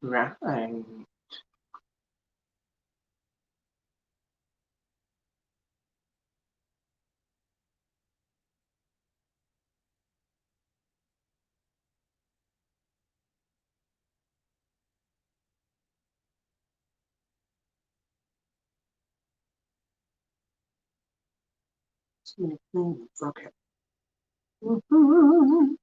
Right. Too many things. Okay. Mhm.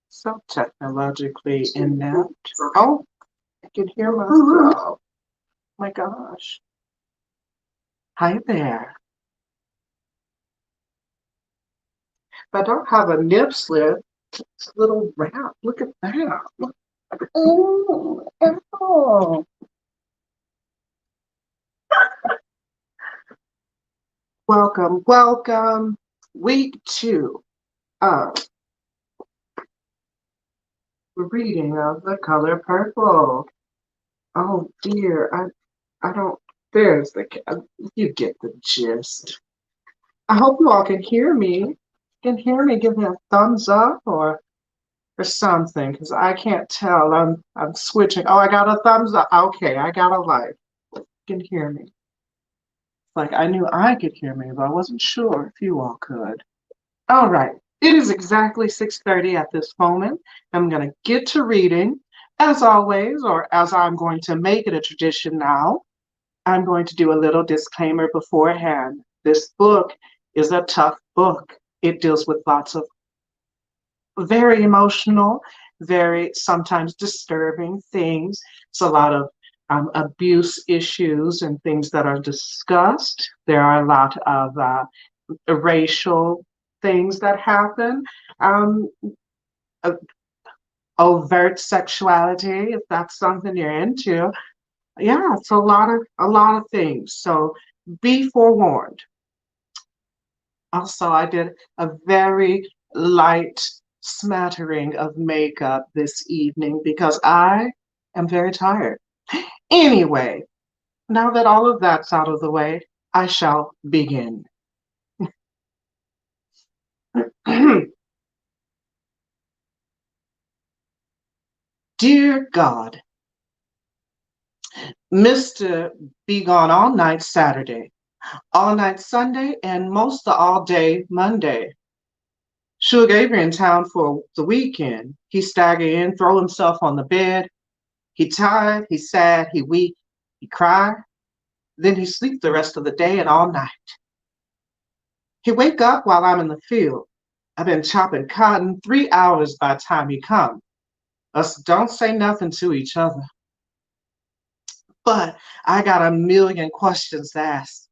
So technologically inept. Oh, I can hear myself. Oh my gosh. Hi there. If I don't have a nip slip, it's a little wrap. Look at that. Look. Oh, oh. Welcome, welcome. Week 2 of reading of The Color Purple. Oh dear, I don't. There's the. You get the gist. I hope you all can hear me. Can hear me? Give me a thumbs up or something, because I can't tell. I'm switching. Oh, I got a thumbs up. Okay, I got a light. You can hear me. Like I knew I could hear me, but I wasn't sure if you all could. All right. It is exactly 6:30 at this moment. I'm going to get to reading. As always, or as I'm going to make it a tradition now, I'm going to do a little disclaimer beforehand. This book is a tough book. It deals with lots of very emotional, very sometimes disturbing things. It's a lot of abuse issues and things that are discussed. There are a lot of racial things that happen. Um, uh, Overt sexuality, if that's something you're into. Yeah, it's a lot of things. So be forewarned. Also, I did a very light smattering of makeup this evening because I am very tired. Anyway, now that all of that's out of the way, I shall begin. Dear God, Mr. Be Gone All Night Saturday, all night Sunday, and most of all day Monday. Sugar Avery in town for the weekend. He stagger in, throw himself on the bed. He tired, he sad, he weak, he cry. Then he sleep the rest of the day and all night. He wake up while I'm in the field. I've been chopping cotton 3 hours by the time he come. Us don't say nothing to each other. But I got a million questions to ask.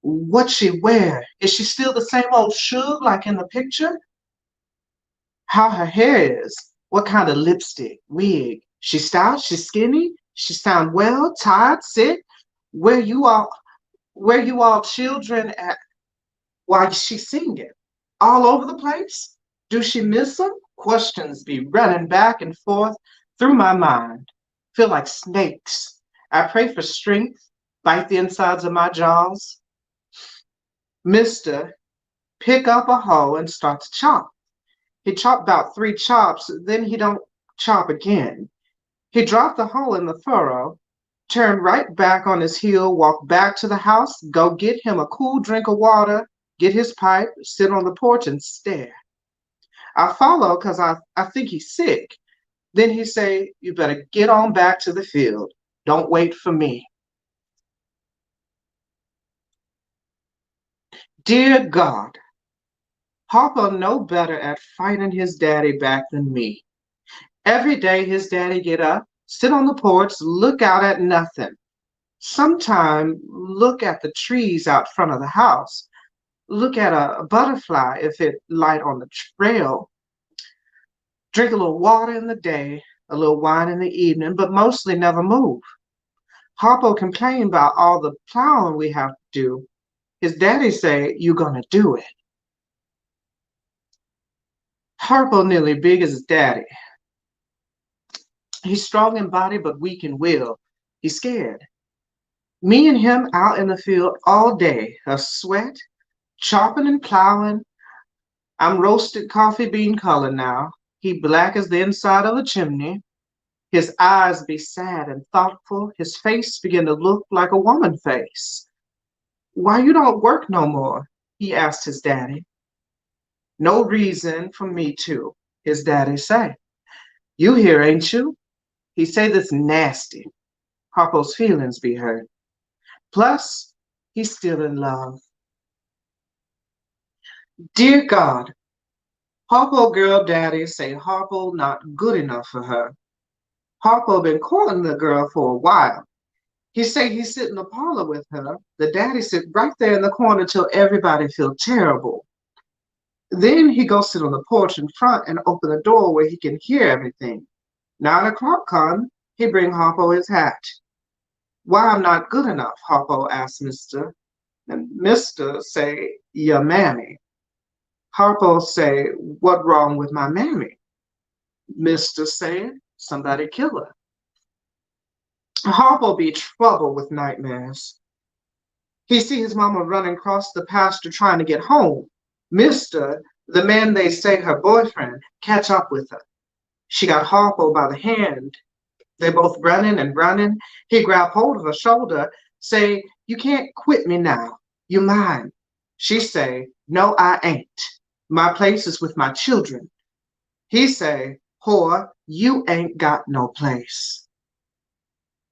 What she wear? Is she still the same old Suge like in the picture? How her hair is? What kind of lipstick? Wig? She stout? She skinny? She sound well? Tired? Sick? Where you all? Where you all children at? Why she singing? All over the place? Do she miss them? Questions be running back and forth through my mind. Feel like snakes. I pray for strength, bite the insides of my jaws. Mister, pick up a hoe and start to chop. He chopped about 3 chops, then he don't chop again. He dropped the hoe in the furrow, turned right back on his heel, walked back to the house, go get him a cool drink of water, get his pipe, sit on the porch and stare. I follow because I think he's sick. Then he say, you better get on back to the field. Don't wait for me. Dear God, Papa know better at fighting his daddy back than me. Every day his daddy get up, sit on the porch, look out at nothing. Sometime look at the trees out front of the house. Look at a butterfly if it light on the trail. Drink a little water in the day, a little wine in the evening, but mostly never move. Harpo complained about all the plowing we have to do. His daddy say, you gonna do it. Harpo nearly big as his daddy. He's strong in body but weak in will. He's scared. Me and him out in the field all day, a sweat, chopping and plowing. I'm roasted coffee bean color now. He black as the inside of a chimney. His eyes be sad and thoughtful. His face begin to look like a woman face. Why you don't work no more? He asked his daddy. No reason for me to, his daddy say. You here, ain't you? He say this nasty. Harpo's feelings be hurt. Plus, he's still in love. Dear God, Harpo girl daddy say Harpo not good enough for her. Harpo been courting the girl for a while. He say he sit in the parlor with her. The daddy sit right there in the corner till everybody feel terrible. Then he go sit on the porch in front and open the door where he can hear everything. 9 o'clock come, he bring Harpo his hat. Why I'm not good enough, Harpo asked Mister. And Mister say, your mammy. Harpo say, what wrong with my mammy? Mister say, somebody kill her. Harpo be trouble with nightmares. He see his mama running across the pasture trying to get home. Mister, the man they say her boyfriend, catch up with her. She got Harpo by the hand. They both running and running. He grabbed hold of her shoulder, say, you can't quit me now. You mine. She say, no, I ain't. My place is with my children. He say, whore, you ain't got no place.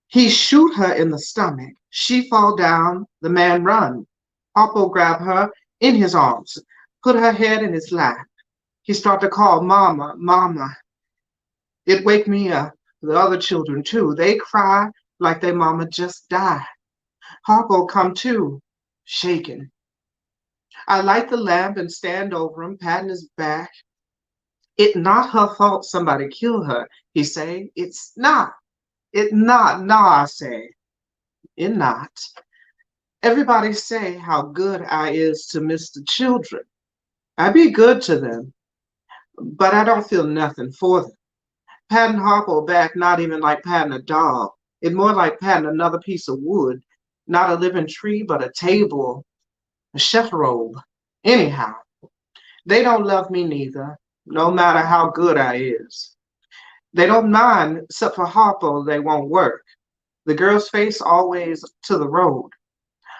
He shoot her in the stomach. She fall down. The man run. Harpo grab her in his arms, put her head in his lap. He start to call, mama, mama. It wake me up. The other children too. They cry like their mama just died. Harpo come too, shaking. I light the lamp and stand over him, patting his back. It not her fault somebody killed her, he say. It's not. It not. Nah, I say. It not. Everybody say how good I is to Mr. Children. I be good to them, but I don't feel nothing for them. Patting Harpo back, not even like patting a dog. It more like patting another piece of wood, not a living tree, but a table, a chef robe. Anyhow, they don't love me neither, no matter how good I is. They don't mind, except for Harpo, they won't work. The girl's face always to the road.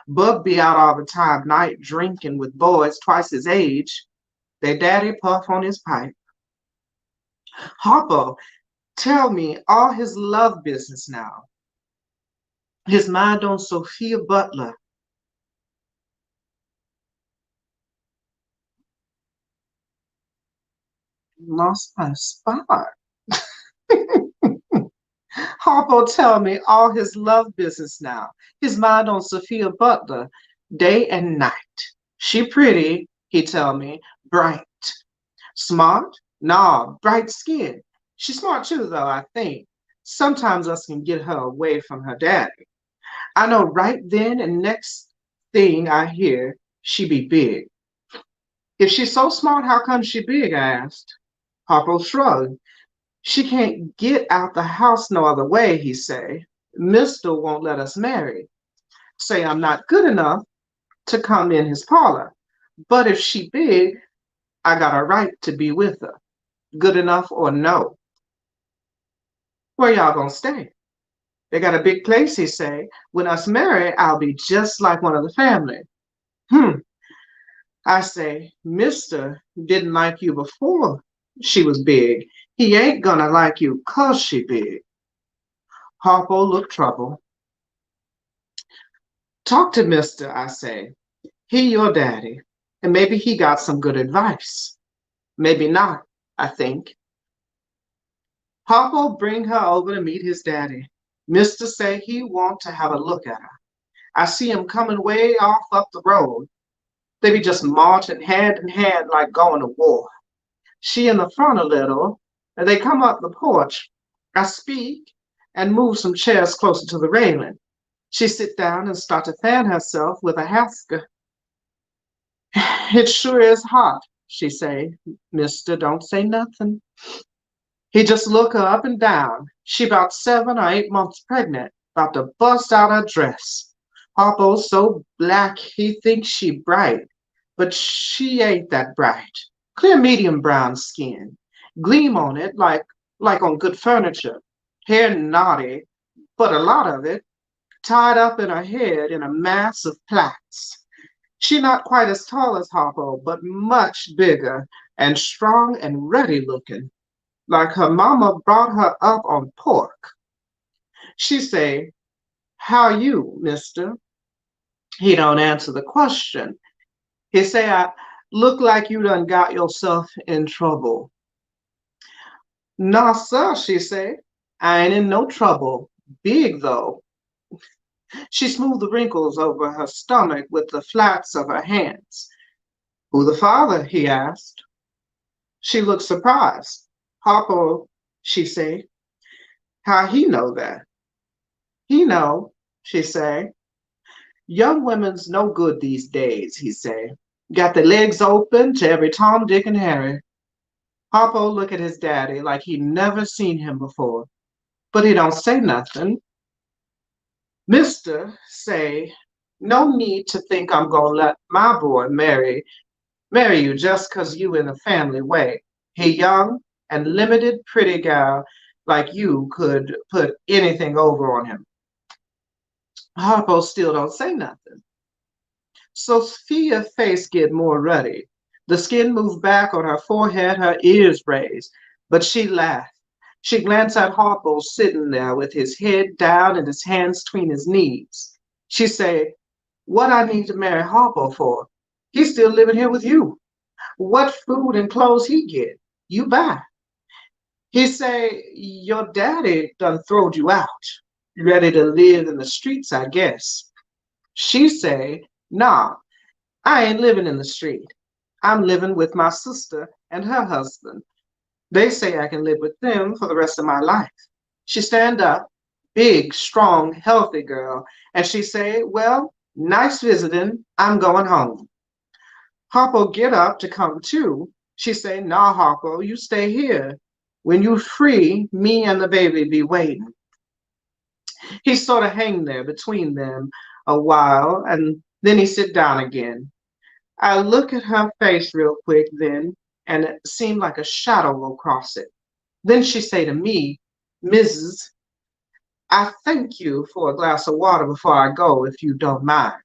Bub be out all the time, night drinking with boys twice his age. Their daddy puff on his pipe. Harpo tell me all his love business now. His mind on Sophia Butler. Lost my spot. Harpo tell me all his love business now. His mind on Sophia Butler, day and night. She pretty, he tell me, bright. Smart? Nah, bright skin. She's smart too, though, I think. Sometimes us can get her away from her daddy. I know right then and next thing I hear, she be big. If she's so smart, how come she big? I asked. Harpo shrugged. She can't get out the house no other way, he say. Mister won't let us marry. Say I'm not good enough to come in his parlor. But if she big, I got a right to be with her. Good enough or no. Where y'all gonna stay? They got a big place, he say. When us marry, I'll be just like one of the family. Hmm. I say, Mister didn't like you before she was big. He ain't gonna like you 'cause she big. Harpo looked troubled. Talk to Mister, I say. He your daddy, and maybe he got some good advice. Maybe not, I think. Harpo bring her over to meet his daddy. Mister say he want to have a look at her. I see him coming way off up the road. They be just marching hand in hand like going to war. She in the front a little, and they come up the porch. I speak and move some chairs closer to the railing. She sit down and start to fan herself with a hasker. It sure is hot, she say. Mister, don't say nothing. He just look her up and down. She about 7 or 8 months pregnant, about to bust out her dress. Harpo's so black he thinks she bright, but she ain't that bright. Clear medium brown skin, gleam on it like on good furniture. Hair naughty, but a lot of it tied up in her head in a mass of plaits. She not quite as tall as Harpo, but much bigger and strong and ruddy looking, like her mama brought her up on pork. She say, "How you, mister?" He don't answer the question. He say, "I look like you done got yourself in trouble." "Nah, sir," she say, "I ain't in no trouble. Big though." She smoothed the wrinkles over her stomach with the flats of her hands. "Who the father?" he asked. She looked surprised. "Harpo," she say. "How he know that?" "He know," she say. "Young women's no good these days," he say. "Got their legs open to every Tom, Dick, and Harry." Harpo look at his daddy like he never seen him before, but he don't say nothing. Mister say, "No need to think I'm gonna let my boy marry you just 'cause you in a family way. He young and limited pretty gal like you could put anything over on him." Harpo still don't say nothing. Sophia's face get more ruddy. The skin moved back on her forehead, her ears raised, but she laughed. She glanced at Harpo sitting there with his head down and his hands between his knees. She said, "What I need to marry Harpo for? He's still living here with you. What food and clothes he get? You buy." He say, "Your daddy done throwed you out. Ready to live in the streets, I guess." She say, "Nah, I ain't living in the street. I'm living with my sister and her husband. They say I can live with them for the rest of my life." She stand up, big, strong, healthy girl, and she say, "Well, nice visiting. I'm going home." Harpo get up to come too. She say, "Nah, Harpo, you stay here. When you free, me and the baby be waiting." He sort of hang there between them a while, and then he sit down again. I look at her face real quick then, and it seemed like a shadow go across it. Then she say to me, "Mrs., I thank you for a glass of water before I go, if you don't mind."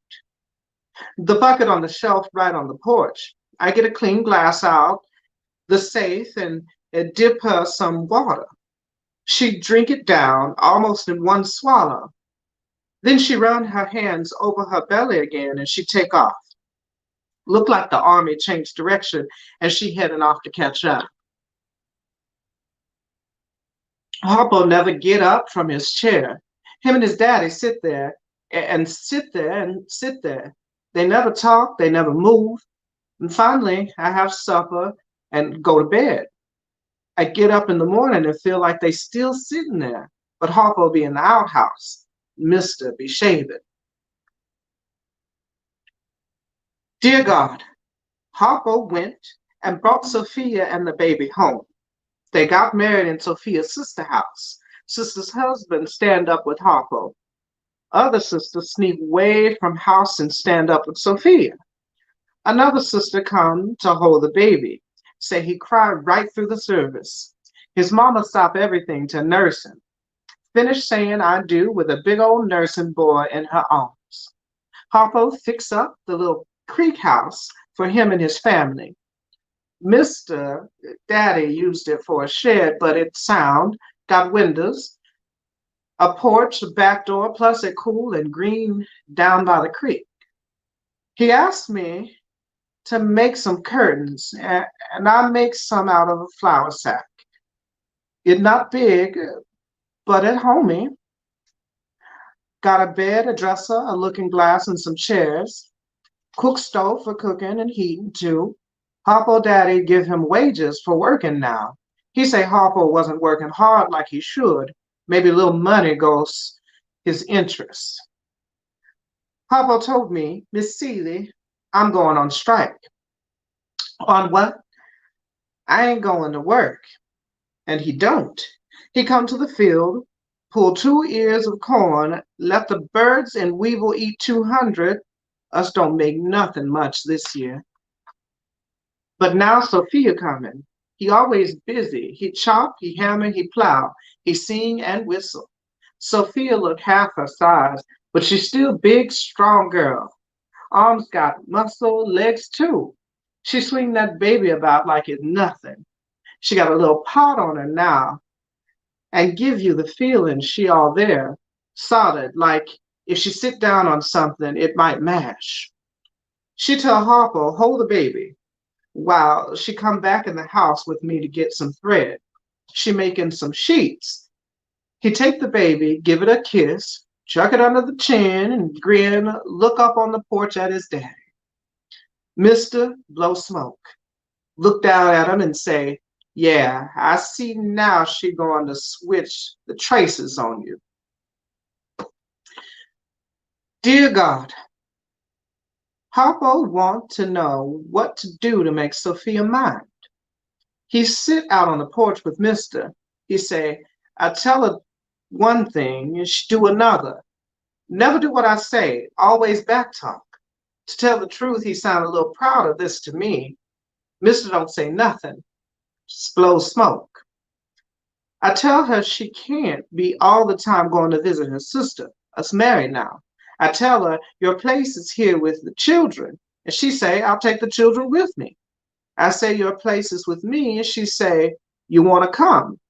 The bucket on the shelf right on the porch. I get a clean glass out, the safe, and dip her some water. She drink it down almost in one swallow. Then she run her hands over her belly again and she take off. Looked like the army changed direction and she heading off to catch up. Harpo never get up from his chair. Him and his daddy sit there and sit there and sit there. They never talk, they never move. And finally, I have supper and go to bed. I get up in the morning and feel like they still sitting there, but Harpo be in the outhouse. Mister be shaving. Dear God, Harpo went and brought Sophia and the baby home. They got married in Sophia's sister house. Sister's husband stand up with Harpo. Other sister sneak way from house and stand up with Sophia. Another sister come to hold the baby. Say he cried right through the service. His mama stopped everything to nurse him. Finished saying "I do" with a big old nursing boy in her arms. Harpo fixed up the little creek house for him and his family. Mr. Daddy used it for a shed, but it's sound, got windows, a porch, a back door, plus it cool and green down by the creek. He asked me to make some curtains, and I make some out of a flour sack. It not big, but it homey. Got a bed, a dresser, a looking glass, and some chairs. Cook stove for cooking and heating too. Harpo daddy give him wages for working now. He say Harpo wasn't working hard like he should. Maybe a little money goes his interest. Harpo told me, "Miss Seeley, I'm going on strike." "On what?" "I ain't going to work." And he don't. He come to the field, Pull 2 ears of corn, let the birds and weevil eat 200. Us don't make nothing much this year. But now Sophia coming. He always busy. He chop, he hammer, he plow, he sing and whistle. Sophia look half her size, but she's still big, strong girl. Arms got muscle, legs too. She swing that baby about like it's nothing. She got a little pot on her now and give you the feeling she all there, solid, like if she sit down on something, it might mash. She tell Harper, hold the baby, while she come back in the house with me to get some thread. She making some sheets. He take the baby, give it a kiss, chuck it under the chin and grin, look up on the porch at his daddy. Mister, blow smoke. Look down at him and say, yeah, I see now she going to switch the traces on you. Dear God, Harpo want to know what to do to make Sophia mind. He sit out on the porch with Mister. He say, I tell her one thing and she do another. Never do what I say, always back talk. To tell the truth, he sound a little proud of this to me. Mister don't say nothing, just blows smoke. I tell her she can't be all the time going to visit her sister. Us married now. I tell her your place is here with the children, and she say I'll take the children with me. I say your place is with me, and she say you want to come.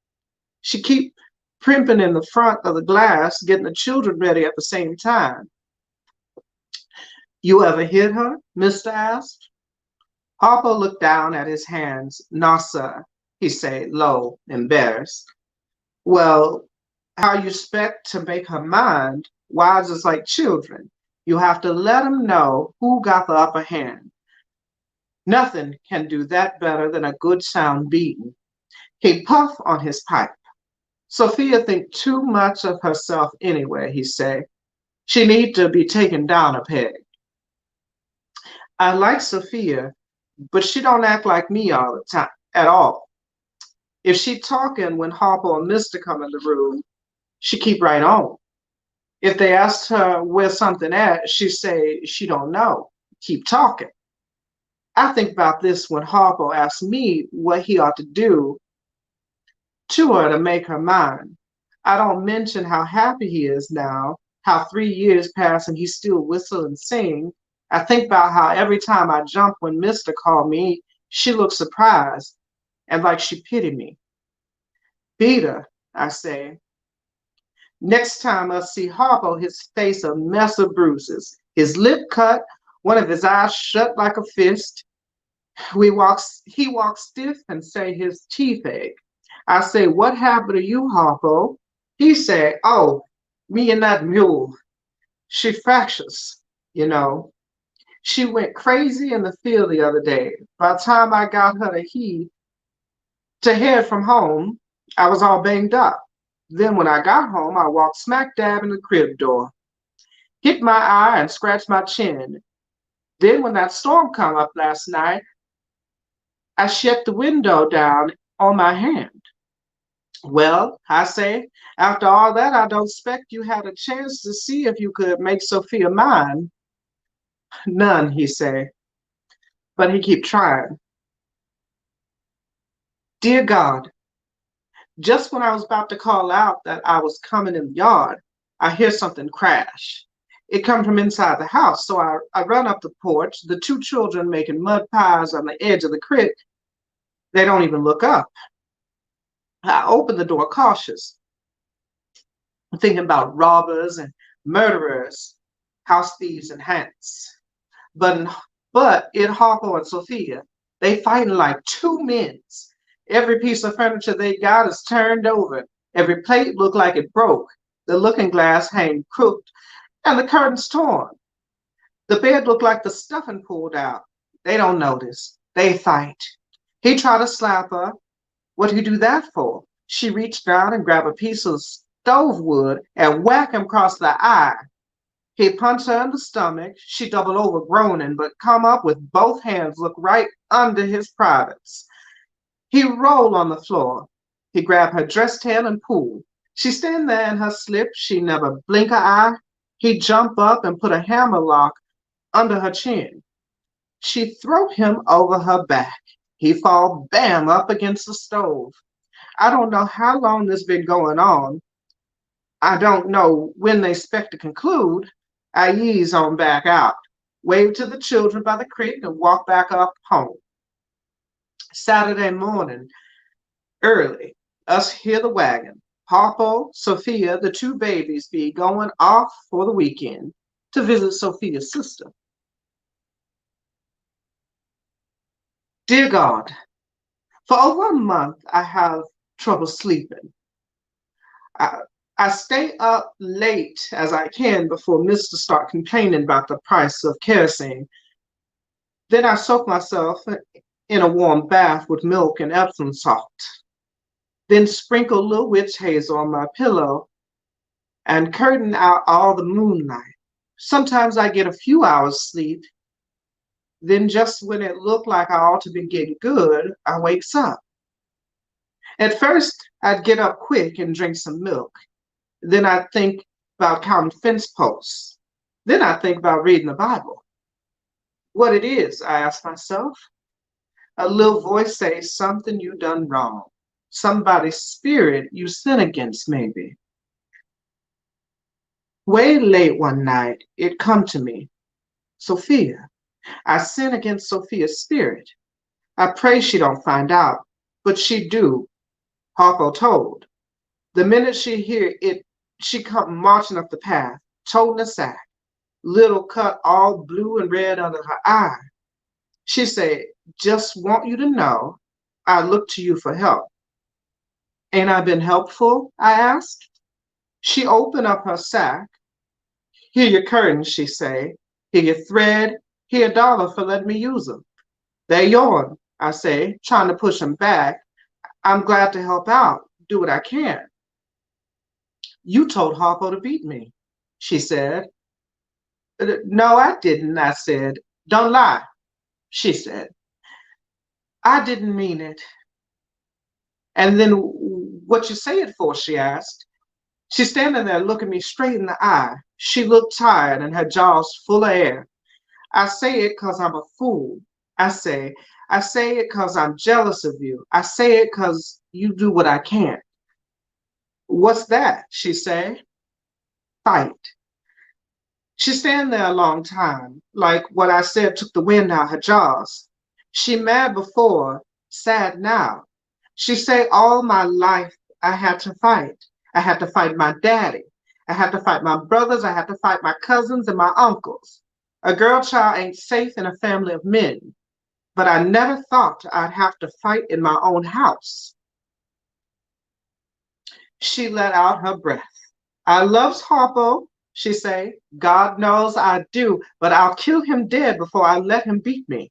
She keep primping in the front of the glass, getting the children ready at the same time. You ever hit her? Mister asked. Harpo looked down at his hands. No, sir, he say, low, embarrassed. Well, how you expect to make her mind? Wives is like children. You have to let them know who got the upper hand. Nothing can do that better than a good sound beating. He puffed on his pipe. Sophia think too much of herself anyway, he say. She need to be taken down a peg. I like Sophia, but she don't act like me all the time, at all. If she talking when Harpo and Mister come in the room, she keep right on. If they asked her where something at, she say she don't know. Keep talking. I think about this when Harpo asks me what he ought to do to her to make her mine. I don't mention how happy he is now, how 3 years pass and he still whistle and sing. I think about how every time I jump when Mister called me, she looks surprised and like she pitied me. Peter, I say, next time I see Harpo, his face a mess of bruises, his lip cut, one of his eyes shut like a fist. He walks stiff and say his teeth ache. I say, what happened to you, Harpo? He say, oh, me and that mule. She fractious, you know. She went crazy in the field the other day. By the time I got her to head from home, I was all banged up. Then when I got home, I walked smack dab in the crib door, hit my eye and scratched my chin. Then when that storm come up last night, I shut the window down on my hand. Well, I say, after all that, I don't expect you had a chance to see if you could make Sophia mine. None, he say, but he keep trying. Dear God, just when I was about to call out that I was coming in the yard, I hear something crash. It come from inside the house, so I run up the porch, the two children making mud pies on the edge of the creek. They don't even look up. I open the door cautious, thinking about robbers and murderers, house thieves and hants. But it Harpo and Sophia, they fighting like two men. Every piece of furniture they got is turned over. Every plate looked like it broke. The looking glass hang crooked and the curtains torn. The bed looked like the stuffing pulled out. They don't notice. They fight. He tried to slap her. What'd he do that for? She reached down and grabbed a piece of stove wood and whacked him across the eye. He punched her in the stomach. She doubled over groaning, but come up with both hands, looked right under his privates. He rolled on the floor. He grabbed her dressed hand and pulled. She stand there in her slip, she never blink her eye. He jump up and put a hammerlock under her chin. She throw him over her back. He fall bam up against the stove. I don't know how long this been going on. I don't know when they expect to conclude. I ease on back out, wave to the children by the creek, and walk back up home. Saturday morning, early, us hear the wagon. Harpo, Sophia, the two babies be going off for the weekend to visit Sophia's sister. Dear God, for over a month I have trouble sleeping. I, I stay up late as I can before Mister start complaining about the price of kerosene. Then I soak myself in a warm bath with milk and Epsom salt. Then sprinkle a little witch hazel on my pillow and curtain out all the moonlight. Sometimes I get a few hours sleep. Then just when it looked like I ought to be getting good, I wakes up. At first, I'd get up quick and drink some milk. Then I'd think about counting fence posts. Then I'd think about reading the Bible. What it is, I ask myself. A little voice says something you done wrong. Somebody's spirit you sin against, maybe. Way late one night, it come to me. Sophia. I sin against Sophia's spirit. I pray she don't find out, but she do, Harpo told. The minute she hear it, she come marching up the path, toting a sack, little cut all blue and red under her eye. She said, just want you to know, I look to you for help. Ain't I been helpful? I asked. She opened up her sack. Here your curtains, she say. Here your thread. Here $1 for letting me use them. They're yours, I say, trying to push them back. I'm glad to help out, do what I can. You told Harpo to beat me, she said. No, I didn't, I said. Don't lie, she said. I didn't mean it. And then what you say it for, she asked. She's standing there looking me straight in the eye. She looked tired and her jaws full of air. I say it 'cause I'm a fool. I say it 'cause I'm jealous of you. I say it 'cause you do what I can't. What's that? She say. Fight. She stand there a long time, like what I said took the wind out her jaws. She mad before, sad now. She say all my life I had to fight. I had to fight my daddy. I had to fight my brothers. I had to fight my cousins and my uncles. A girl child ain't safe in a family of men. But I never thought I'd have to fight in my own house. She let out her breath. I loves Harpo, she say. God knows I do, but I'll kill him dead before I let him beat me.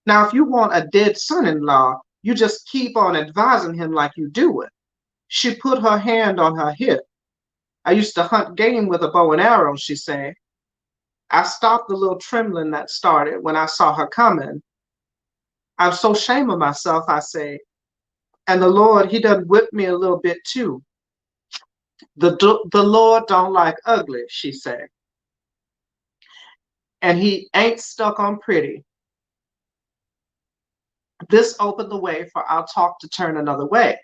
Now, if you want a dead son-in-law, you just keep on advising him like you do it. She put her hand on her hip. I used to hunt game with a bow and arrow, she say. I stopped the little trembling that started when I saw her coming. I'm so ashamed of myself, I say. And the Lord, he done whipped me a little bit too. The Lord don't like ugly, she say. And he ain't stuck on pretty. This opened the way for our talk to turn another way.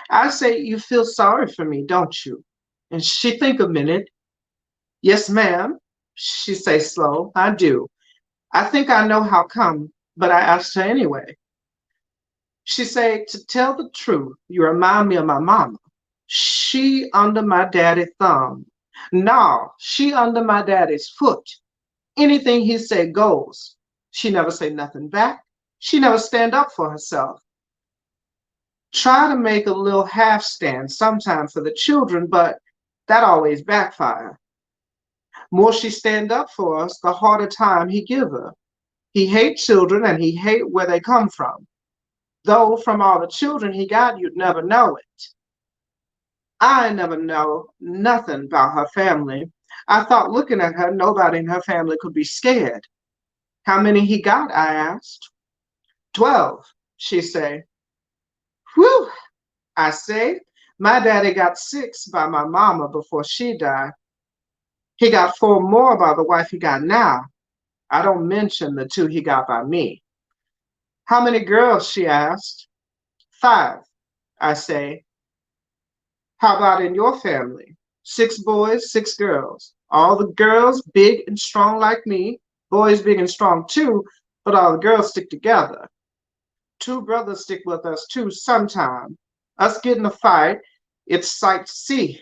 I say, you feel sorry for me, don't you? And she think a minute. Yes, ma'am, she say slow. I do. I think I know how come, but I asked her anyway. She say, to tell the truth, you remind me of my mama. She under my daddy's thumb. No, she under my daddy's foot. Anything he say goes. She never say nothing back. She never stand up for herself. Try to make a little half stand sometime for the children, but that always backfire. More she stand up for us, the harder time he give her. He hate children and he hate where they come from. Though from all the children he got, you'd never know it. I never know nothing about her family. I thought looking at her, nobody in her family could be scared. How many he got, I asked. 12, she say. Whew, I say. My daddy got 6 by my mama before she died. He got 4 more by the wife he got now. I don't mention the 2 he got by me. How many girls? She asked. 5, I say. How about in your family? 6 boys, 6 girls. All the girls big and strong like me. Boys big and strong too, but all the girls stick together. 2 brothers stick with us too sometime. Us get in a fight, it's sight to see.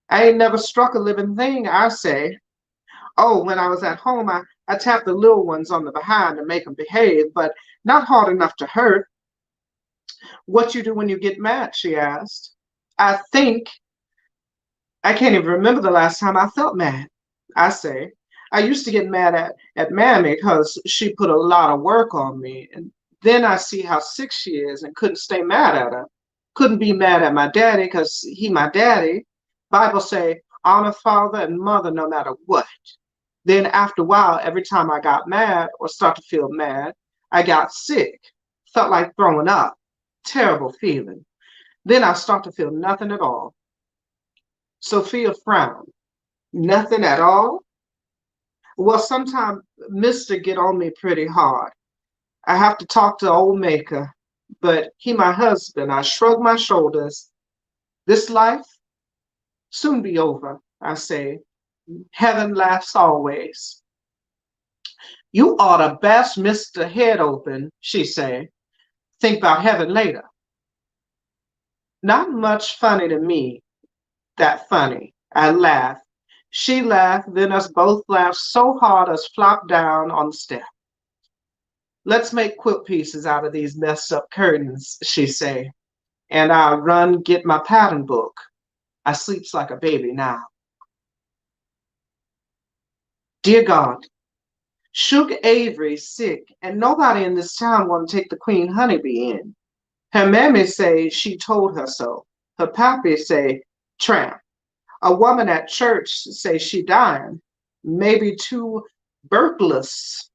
I ain't never struck a living thing, I say. Oh, when I was at home, I tapped the little ones on the behind to make them behave, but not hard enough to hurt. What you do when you get mad? She asked. I think I can't even remember the last time I felt mad, I say. I used to get mad at Mammy because she put a lot of work on me. And then I see how sick she is and couldn't stay mad at her. Couldn't be mad at my daddy because he my daddy. Bible say, honor father and mother no matter what. Then after a while, every time I got mad or start to feel mad, I got sick. Felt like throwing up. Terrible feeling. Then I start to feel nothing at all. Sophia frowned. Nothing at all? Well, sometimes Mister get on me pretty hard. I have to talk to old Maker, but he my husband. I shrug my shoulders. This life soon be over, I say. Heaven laughs always. You oughta bash Mister head open, she say. Think about heaven later. Not much funny to me, that funny. I laugh. She laughed, then us both laughed so hard us flopped down on the step. Let's make quilt pieces out of these messed up curtains, she say. And I run get my pattern book. I sleeps like a baby now. Dear God, Sugar Avery's sick, and nobody in this town want to take the Queen Honeybee in. Her mammy say she told her so. Her pappy say, tramp. A woman at church say she dying, maybe tuberculosis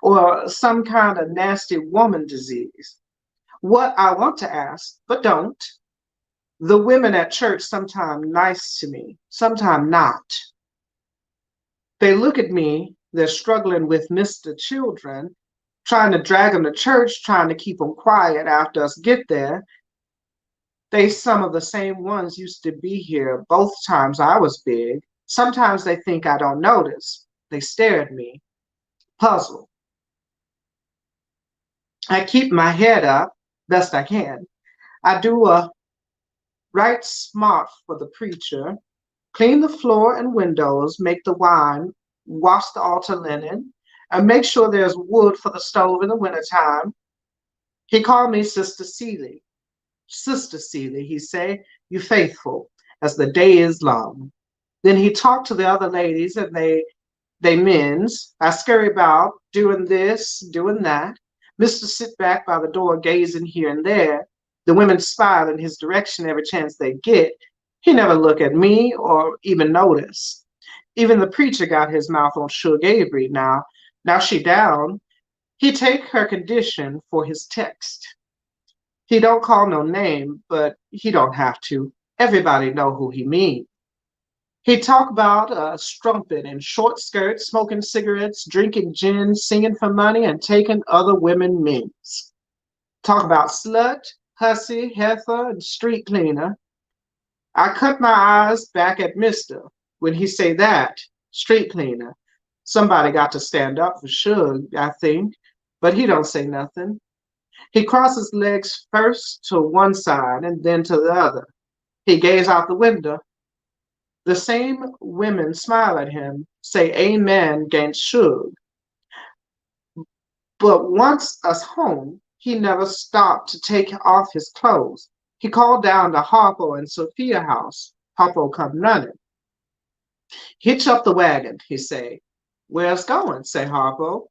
or some kind of nasty woman disease. What I want to ask, but don't. The women at church sometime nice to me, sometime not. They look at me, they're struggling with Mr. Children, trying to drag them to church, trying to keep them quiet after us get there. They some of the same ones used to be here both times I was big. Sometimes they think I don't notice. They stare at me, puzzled. I keep my head up best I can. I do a right smart for the preacher, clean the floor and windows, make the wine, wash the altar linen, and make sure there's wood for the stove in the wintertime. He called me Sister Celie. Sister Celie, he say, you faithful, as the day is long. Then he talked to the other ladies and they mens. I scurry about, doing this, doing that. Mr. sit back by the door, gazing here and there. The women smile in his direction every chance they get. He never look at me or even notice. Even the preacher got his mouth on Sugar Avery now. Now she down. He take her condition for his text. He don't call no name, but he don't have to. Everybody know who he mean. He talk about strumpet in short skirts, smoking cigarettes, drinking gin, singing for money, and taking other women men's. Talk about slut, hussy, heifer, and street cleaner. I cut my eyes back at Mister when he say that, street cleaner. Somebody got to stand up for Suge, I think, but he don't say nothing. He crosses legs first to one side and then to the other. He gazes out the window. The same women smile at him, say amen against Suge. But once us home, he never stopped to take off his clothes. He called down to Harpo and Sophia house. Harpo come running. Hitch up the wagon, he say. Where's going? Say Harpo.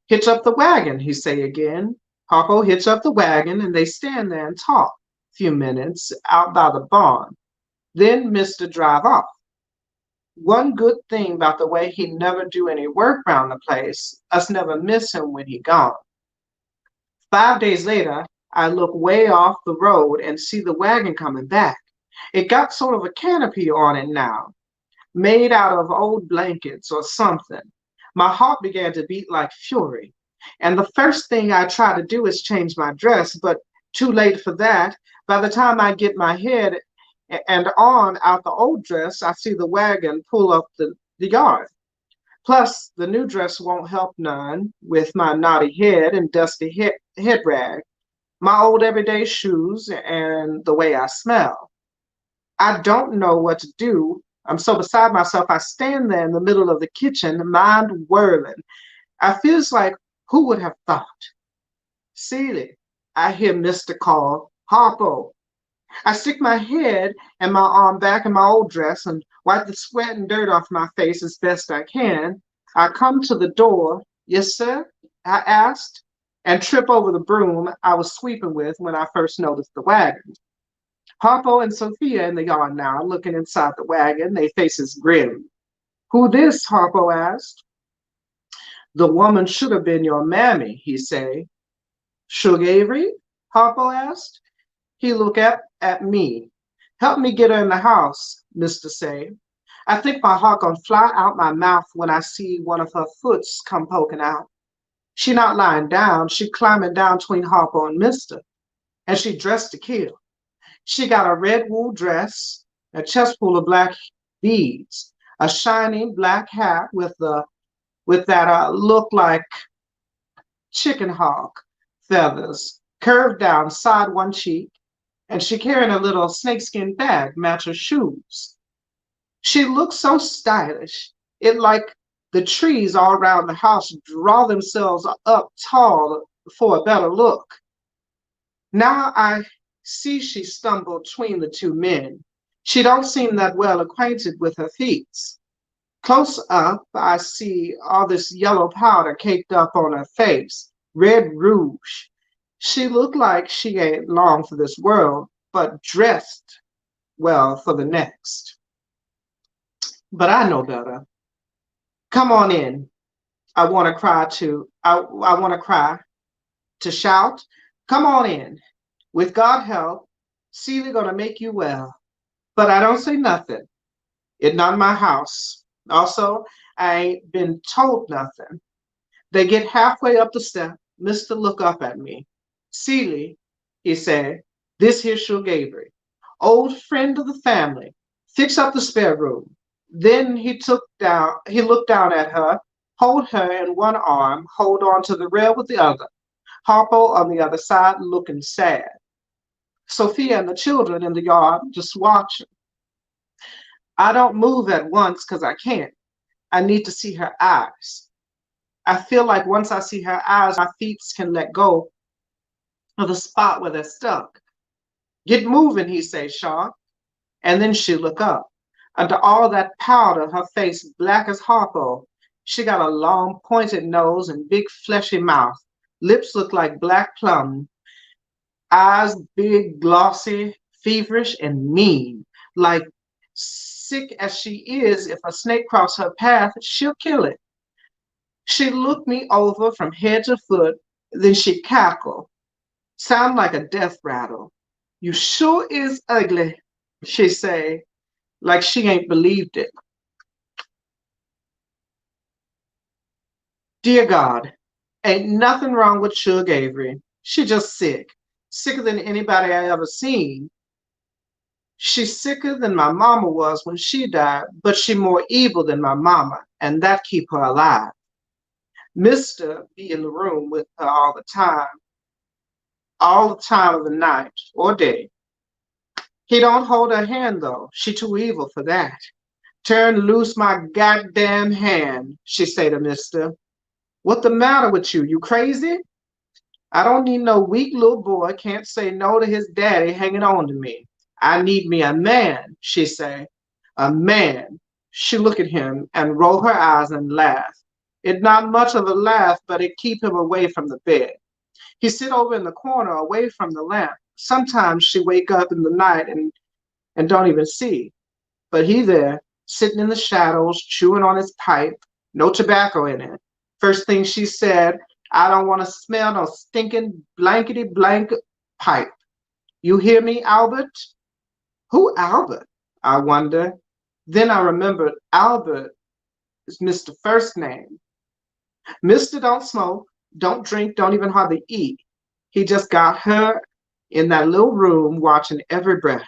Hitch up the wagon, he say again. Harpo hitch up the wagon and they stand there and talk a few minutes out by the barn. Then Mister drive off. One good thing about the way he never do any work round the place, us never miss him when he gone. 5 days later, I look way off the road and see the wagon coming back. It got sort of a canopy on it now, made out of old blankets or something. My heart began to beat like fury. And the first thing I try to do is change my dress, but too late for that. By the time I get my head and on out the old dress, I see the wagon pull up the yard. Plus, the new dress won't help none with my knotty head and dusty head rag, my old everyday shoes, and the way I smell. I don't know what to do. I'm so beside myself. I stand there in the middle of the kitchen, mind whirling. I feels like who would have thought? Seely, I hear Mr. call, Harpo. I stick my head and my arm back in my old dress and wipe the sweat and dirt off my face as best I can. I come to the door. Yes, sir? I asked, and trip over the broom I was sweeping with when I first noticed the wagon. Harpo and Sophia in the yard now, looking inside the wagon, their faces grim. Who this? Harpo asked. The woman should have been your mammy, he say. Sugar Avery? Harpo asked. He looked at me. Help me get her in the house, Mr. Say. I think my heart gonna fly out my mouth when I see one of her foots come poking out. She not lying down, she climbing down between Harpo and Mister, and she dressed to kill. She got a red wool dress, a chest full of black beads, a shiny black hat with that look like chicken hawk feathers curved down side one cheek, and she carrying a little snakeskin bag match her shoes. She looked so stylish, it like the trees all around the house draw themselves up tall for a better look. Now I see she stumbled between the two men. She don't seem that well acquainted with her feet. Close up, I see all this yellow powder caked up on her face, red rouge. She looked like she ain't long for this world, but dressed well for the next. But I know better. Come on in. I want to cry, to shout. Come on in. With God help, Celia gonna make you well. But I don't say nothing. It not my house. Also, I ain't been told nothing. They get halfway up the step. Mister look up at me. Celie, he said, this here Shul Gabriel, old friend of the family. Fix up the spare room. Then he looked down at her, hold her in one arm, hold on to the rail with the other. Harpo on the other side looking sad. Sophia and the children in the yard just watching. I don't move at once because I can't. I need to see her eyes. I feel like once I see her eyes, my feet can let go of the spot where they're stuck. Get moving, he says sharp. And then she look up. Under all that powder, her face black as Harpo. She got a long pointed nose and big fleshy mouth. Lips look like black plum. Eyes big, glossy, feverish, and mean. Like sick as she is, if a snake cross her path, she'll kill it. She looked me over from head to foot, then she cackled. Sound like a death rattle. You sure is ugly, she say, like she ain't believed it. Dear God, ain't nothing wrong with Suge Avery. She just sick. Sicker than anybody I ever seen. She's sicker than my mama was when she died, but she more evil than my mama, and that keep her alive. Mister be in the room with her all the time of the night or day. He don't hold her hand though. She too evil for that. Turn loose my goddamn hand, she say to Mister. What the matter with you? You crazy? I don't need no weak little boy can't say no to his daddy hanging on to me. I need me a man, she say. A man. She look at him and roll her eyes and laugh. It not much of a laugh, but it keep him away from the bed. He sit over in the corner away from the lamp. Sometimes she wake up in the night and don't even see. But he there, sitting in the shadows, chewing on his pipe, no tobacco in it. First thing she said, I don't want to smell no stinking blankety blank pipe. You hear me, Albert? Who Albert? I wonder. Then I remembered Albert is Mr. First Name. Mister don't smoke, don't drink, don't even hardly eat. He just got her in that little room watching every breath.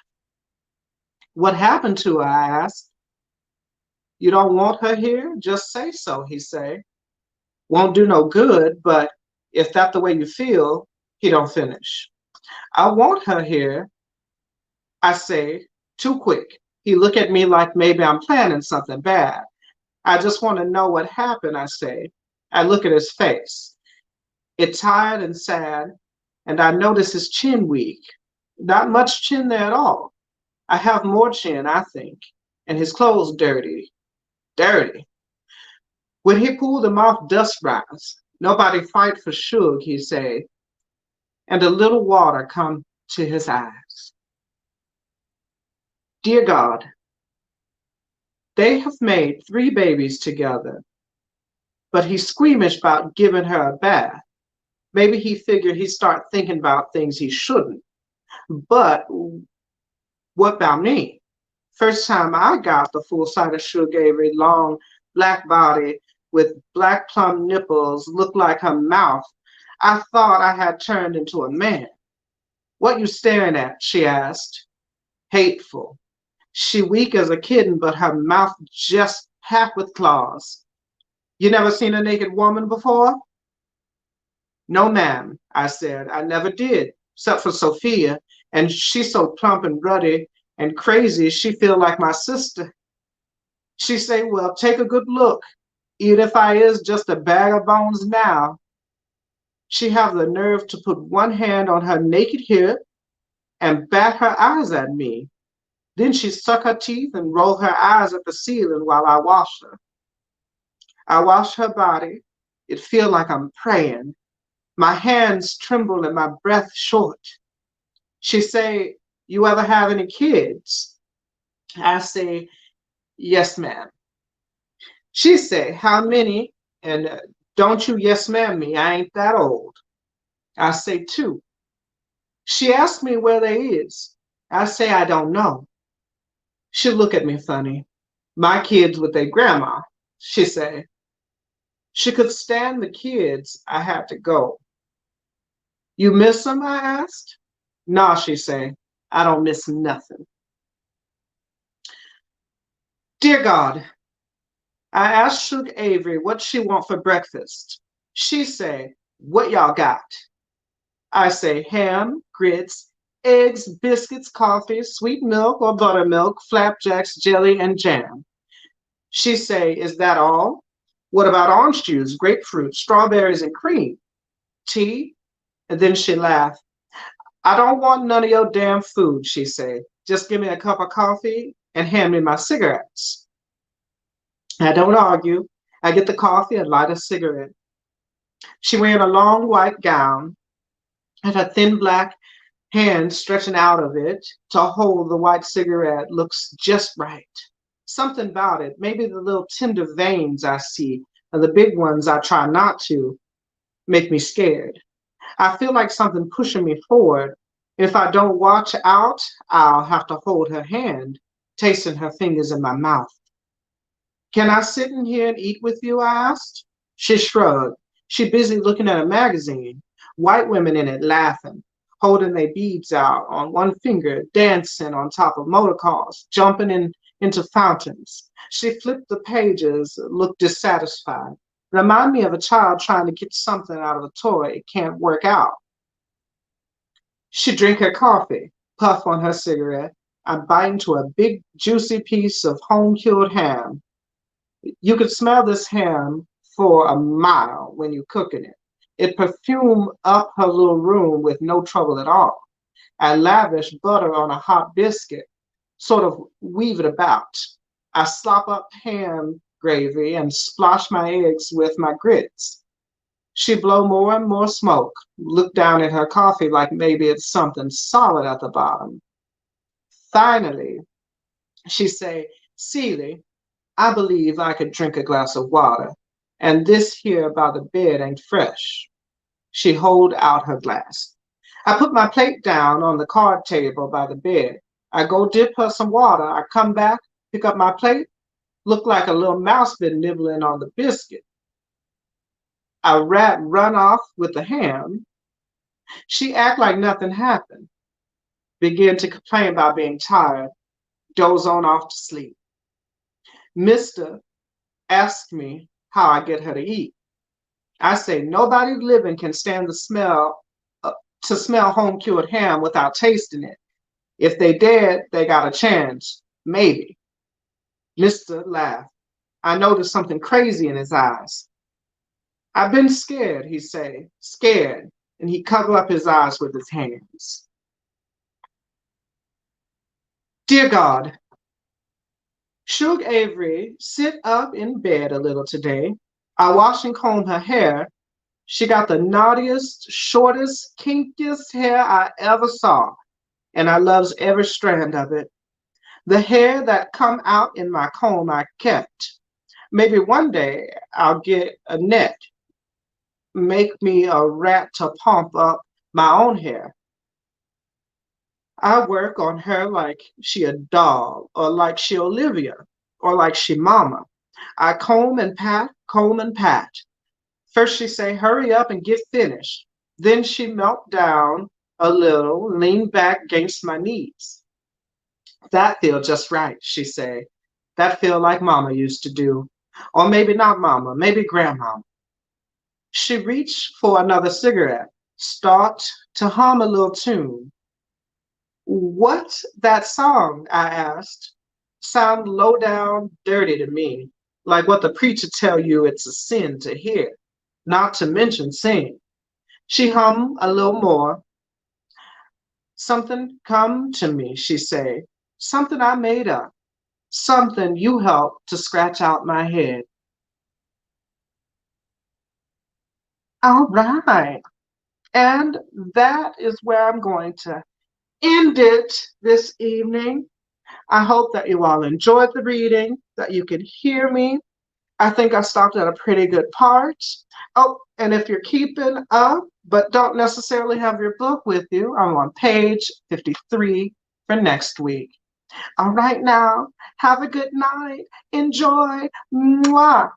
What happened to her? I asked. You don't want her here? Just say so, he say. Won't do no good, but if that's the way you feel, he don't finish. I want her here, I say, too quick. He look at me like maybe I'm planning something bad. I just want to know what happened, I say. I look at his face. It's tired and sad, and I notice his chin weak. Not much chin there at all. I have more chin, I think, and his clothes dirty. Dirty. When he pulled them off, dust rise. Nobody fight for Suge, he say, and a little water come to his eyes. Dear God, they have made 3 babies together, but he's squeamish about giving her a bath. Maybe he figured he'd start thinking about things he shouldn't. But what about me? First time I got the full sight of Suge Avery, long black body with black plum nipples, looked like her mouth, I thought I had turned into a man. What you staring at? She asked. Hateful. She weak as a kitten, but her mouth just packed with claws. You never seen a naked woman before? No, ma'am, I said. I never did, except for Sophia, and she's so plump and ruddy and crazy she feel like my sister. She say, well, take a good look, even if I is just a bag of bones now. She have the nerve to put one hand on her naked hip and bat her eyes at me. Then she suck her teeth and roll her eyes at the ceiling while I wash her. I wash her body. It feel like I'm praying. My hands tremble and my breath short. She say, you ever have any kids? I say, yes, ma'am. She say, how many? And don't you yes, ma'am me, I ain't that old. I say, 2. She asked me where they is. I say, I don't know. She look at me funny. My kids with their grandma, she say. She could stand the kids. I had to go. You miss them? I asked. Nah, she say. I don't miss nothing. Dear God, I asked Suge Avery what she want for breakfast. She say, what y'all got? I say, ham, grits, eggs, biscuits, coffee, sweet milk or buttermilk, flapjacks, jelly, and jam. She say, is that all? What about orange juice, grapefruit, strawberries, and cream? Tea? And then she laughed. I don't want none of your damn food, she said. Just give me a cup of coffee and hand me my cigarettes. I don't argue. I get the coffee and light a cigarette. She wearing a long white gown and her thin black hand stretching out of it to hold the white cigarette looks just right. Something about it, maybe the little tender veins I see and the big ones I try not to, make me scared. I feel like something pushing me forward. If I don't watch out, I'll have to hold her hand, tasting her fingers in my mouth. Can I sit in here and eat with you? I asked. She shrugged. She busy looking at a magazine. White women in it laughing, holding their beads out on one finger, dancing on top of motor cars, jumping into fountains. She flipped the pages, looked dissatisfied. Remind me of a child trying to get something out of a toy it can't work out. She drink her coffee, puff on her cigarette, and bite into a big juicy piece of home-cured ham. You could smell this ham for a mile when you're cooking it. It perfumed up her little room with no trouble at all. I lavished butter on a hot biscuit, sort of weave it about. I slop up ham gravy and splosh my eggs with my grits. She blow more and more smoke, look down at her coffee like maybe it's something solid at the bottom. Finally, she say, Celie, I believe I could drink a glass of water, and this here by the bed ain't fresh. She hold out her glass. I put my plate down on the card table by the bed. I go dip her some water. I come back, pick up my plate, look like a little mouse been nibbling on the biscuit. A rat run off with the ham. She act like nothing happened, begin to complain about being tired, doze on off to sleep. Mister asks me how I get her to eat. I say nobody living can stand the smell to smell home cured ham without tasting it. If they did, they got a chance, maybe. Mister laughed. I noticed something crazy in his eyes. I've been scared, he say, scared, and he covered up his eyes with his hands. Dear God, Shug Avery sit up in bed a little today. I wash and comb her hair. She got the naughtiest, shortest, kinkiest hair I ever saw, and I loves every strand of it. The hair that come out in my comb I kept. Maybe one day I'll get a net, make me a rat to pump up my own hair. I work on her like she a doll, or like she Olivia, or like she mama. I comb and pat, comb and pat. First she say, hurry up and get finished. Then she melt down a little, lean back against my knees. That feel just right, she say. That feel like mama used to do. Or maybe not mama, maybe grandma. She reached for another cigarette, start to hum a little tune. What's that song? I asked. Sound low down, dirty to me, like what the preacher tell you it's a sin to hear, not to mention sing. She hummed a little more. Something come to me, she say. Something I made up. Something you helped to scratch out my head. All right. And that is where I'm going to end it this evening. I hope that you all enjoyed the reading, that you could hear me. I think I stopped at a pretty good part. Oh, and if you're keeping up, but don't necessarily have your book with you, I'm on page 53 for next week. All right now, have a good night. Enjoy. Mwah.